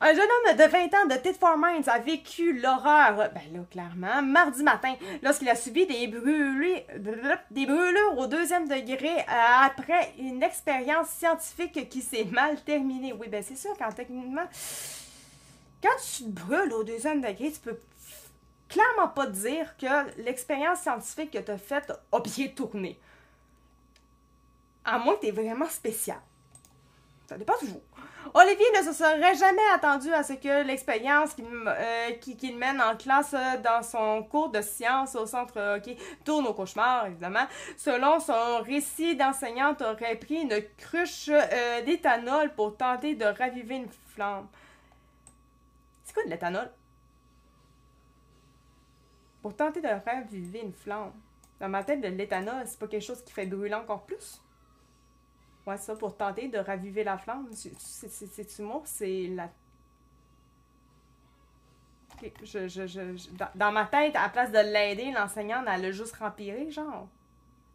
Un jeune homme de 20 ans de Thetford Mines a vécu l'horreur, ben là, clairement, mardi matin, lorsqu'il a subi des brûlures au 2e degré après une expérience scientifique qui s'est mal terminée. Oui, ben c'est sûr, quand techniquement, quand tu te brûles au 2e degré, tu peux clairement pas dire que l'expérience scientifique que tu as faite a bien tourné. À moins que tu es vraiment spécial. Ça dépend toujours. Olivier ne se serait jamais attendu à ce que l'expérience qu'il mène en classe dans son cours de sciences au centre hockey tourne au cauchemar, évidemment. Selon son récit d'enseignante, aurait pris une cruche d'éthanol pour tenter de raviver une flamme. C'est quoi de l'éthanol? Pour tenter de raviver une flamme. Dans ma tête, de l'éthanol, c'est pas quelque chose qui fait brûler encore plus? Ouais, ça, pour tenter de raviver la flamme. C'est-tu moi? C'est la... Okay. Dans ma tête, à la place de l'aider, l'enseignante, elle l'a juste rempiré, genre.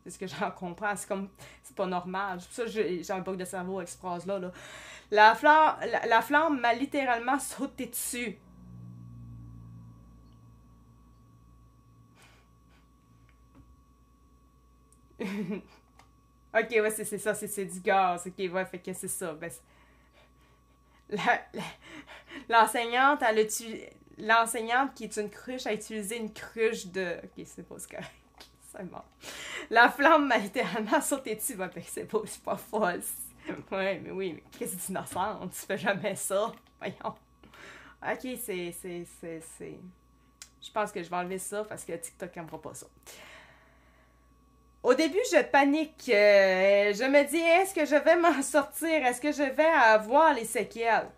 C'est ce que j'en comprends. C'est comme... C'est pas normal. C'est pour ça que j'ai un bug de cerveau avec cette phrase-là. Là. La flamme m'a littéralement sauté dessus. Ok, ouais, c'est ça, c'est du gaz. Ok, ouais, fait que c'est ça. Ben, l'enseignante, l'enseignante qui est une cruche a utilisé une cruche de... Ok, c'est pas ce correct. C'est bon. La flamme m'a littéralement sauté dessus. Ouais, ben, c'est pas folle. Ouais, mais oui, mais qu'est-ce que c'est innocente? Tu fais jamais ça. Voyons. Ok, c'est... Je pense que je vais enlever ça parce que TikTok n'aimera pas ça. Au début, je panique. Je me dis, est-ce que je vais m'en sortir? Est-ce que je vais avoir les séquelles?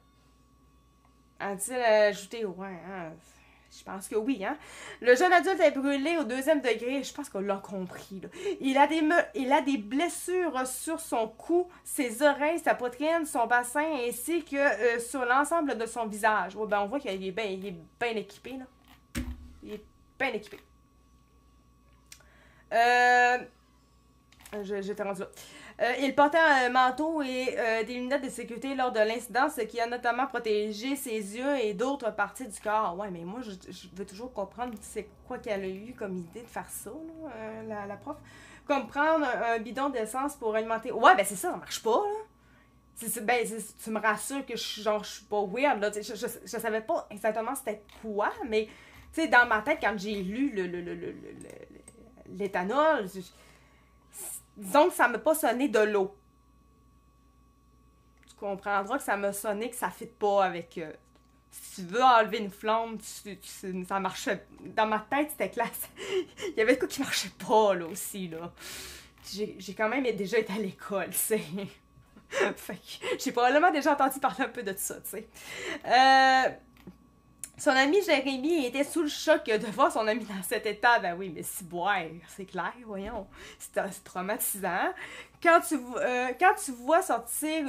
A-t-il ajouté? Ouais, hein? Je pense que oui, hein? Le jeune adulte est brûlé au 2e degré. Je pense qu'on l'a compris, là. Il a des blessures sur son cou, ses oreilles, sa poitrine, son bassin, ainsi que sur l'ensemble de son visage. Ouais, ben on voit qu'il est bien équipé, là. Il est bien équipé. J'étais rendu là. Il portait un manteau et des lunettes de sécurité lors de l'incident, ce qui a notamment protégé ses yeux et d'autres parties du corps. Ouais, mais moi, je veux toujours comprendre c'est quoi qu'elle a eu comme idée de faire ça, là, la prof. Comme prendre un bidon d'essence pour alimenter... Ouais, ben c'est ça marche pas, là. Tu me rassures que je suis pas weird, là. Je savais pas exactement c'était quoi, mais, tu sais, dans ma tête, quand j'ai lu l'éthanol... Disons que ça m'a pas sonné de l'eau. Tu comprendras que ça m'a sonné que ça ne fit pas avec... si tu veux enlever une flamme, ça marchait... Dans ma tête, c'était classe. Il y avait de quoi qui marchait pas, là, aussi, là. J'ai quand même déjà été à l'école, tu sais. Fait que j'ai probablement déjà entendu parler un peu de ça, tu sais. Son ami Jérémy était sous le choc de voir son ami dans cet état. Ben oui, mais si boire, c'est clair, voyons. C'est traumatisant. Quand tu vois sortir...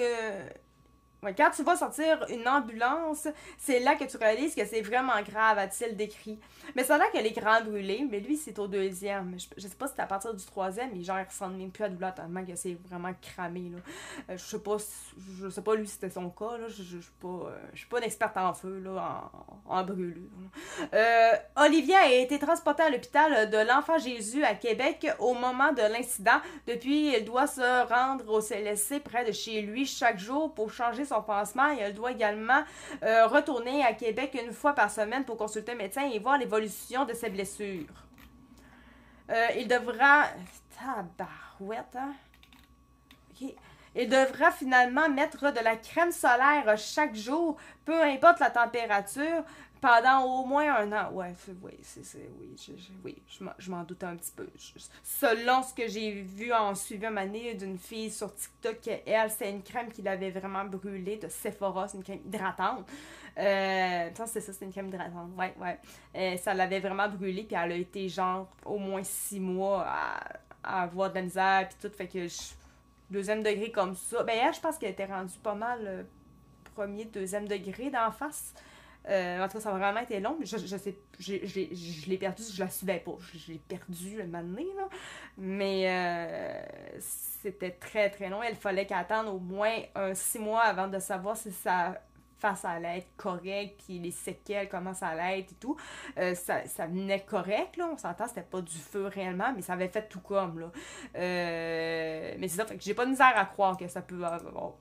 quand tu vois sortir une ambulance, c'est là que tu réalises que c'est vraiment grave, a-t-il décrit. Mais ça a l'air que l'écran brûlé, mais lui, c'est au 2e. Je sais pas si c'est à partir du 3e, mais genre, il ressemble même plus à douleur tellement que c'est vraiment cramé, là. Je sais pas lui si c'était son cas, là. Je suis pas une experte en feu, là, en brûlure. Olivia a été transportée à l'hôpital de l'Enfant Jésus à Québec au moment de l'incident. Depuis, elle doit se rendre au CLSC près de chez lui chaque jour pour changer son pansement et elle doit également retourner à Québec une fois par semaine pour consulter un médecin et voir l'évolution de ses blessures. Il devra... Tabarouette, hein? Ok. Il devra finalement mettre de la crème solaire chaque jour, peu importe la température, pendant au moins 1 an. Ouais, je m'en doute un petit peu. Selon ce que j'ai vu en suivant une année d'une fille sur TikTok, elle, c'est une crème qui l'avait vraiment brûlée de Sephora, c'est une crème hydratante. C'est ça, c'est une crème hydratante. Ouais. Ça l'avait vraiment brûlée, puis elle a été genre au moins 6 mois à avoir de la misère, puis tout, fait que 2e degré comme ça. Ben, elle, je pense qu'elle était rendue pas mal 1er, 2e degré d'en face. En tout cas, ça a vraiment été long. Je l'ai perdu, je la suivais pas. Je l'ai perdu un moment donné, là. Mais c'était très, très long. Il fallait qu'elle attende au moins 6 mois avant de savoir si sa face à l'être correct, puis les séquelles, comment ça allait être et tout. Ça venait correct, là, on s'entend, c'était pas du feu réellement, mais ça avait fait tout comme, là. Mais c'est ça, fait que j'ai pas de misère à croire que ça peut avoir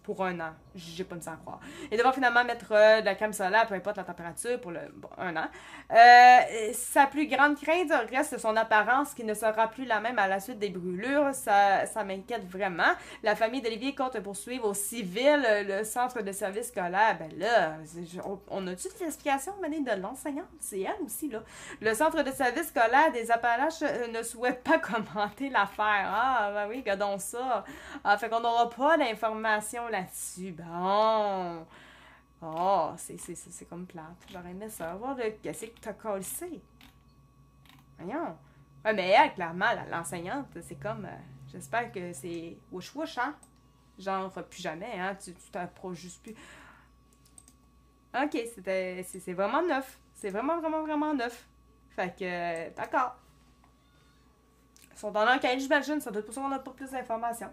pour un an. J'ai pas de misère à croire. Et devoir finalement mettre de la crème solaire, peu importe la température, pour un an. Sa plus grande crainte reste son apparence qui ne sera plus la même à la suite des brûlures. Ça m'inquiète vraiment. La famille d'Olivier compte poursuivre au civil le centre de service scolaire. Ben là, on a-tu des explications de l'enseignante? C'est elle aussi, là. Le centre de service scolaire des Appalaches ne souhaite pas commenter l'affaire. Ah, ben oui, regardons ça. Ah, fait qu'on n'aura pas d'informations là-dessus. Bon. Oh, c'est comme plate. J'aurais aimé savoir de qu'est-ce que t'as cassé. Voyons. Ouais, mais elle, clairement, l'enseignante, c'est comme... j'espère que c'est wouch-wouch, hein? Genre, plus jamais, hein? Tu t'approches juste plus. Ok, c'est vraiment neuf. C'est vraiment, vraiment, vraiment neuf. Fait que, d'accord. Ils sont dans l'enquête, j'imagine. Ça doit être pour ça qu'on n'a pas plus d'informations.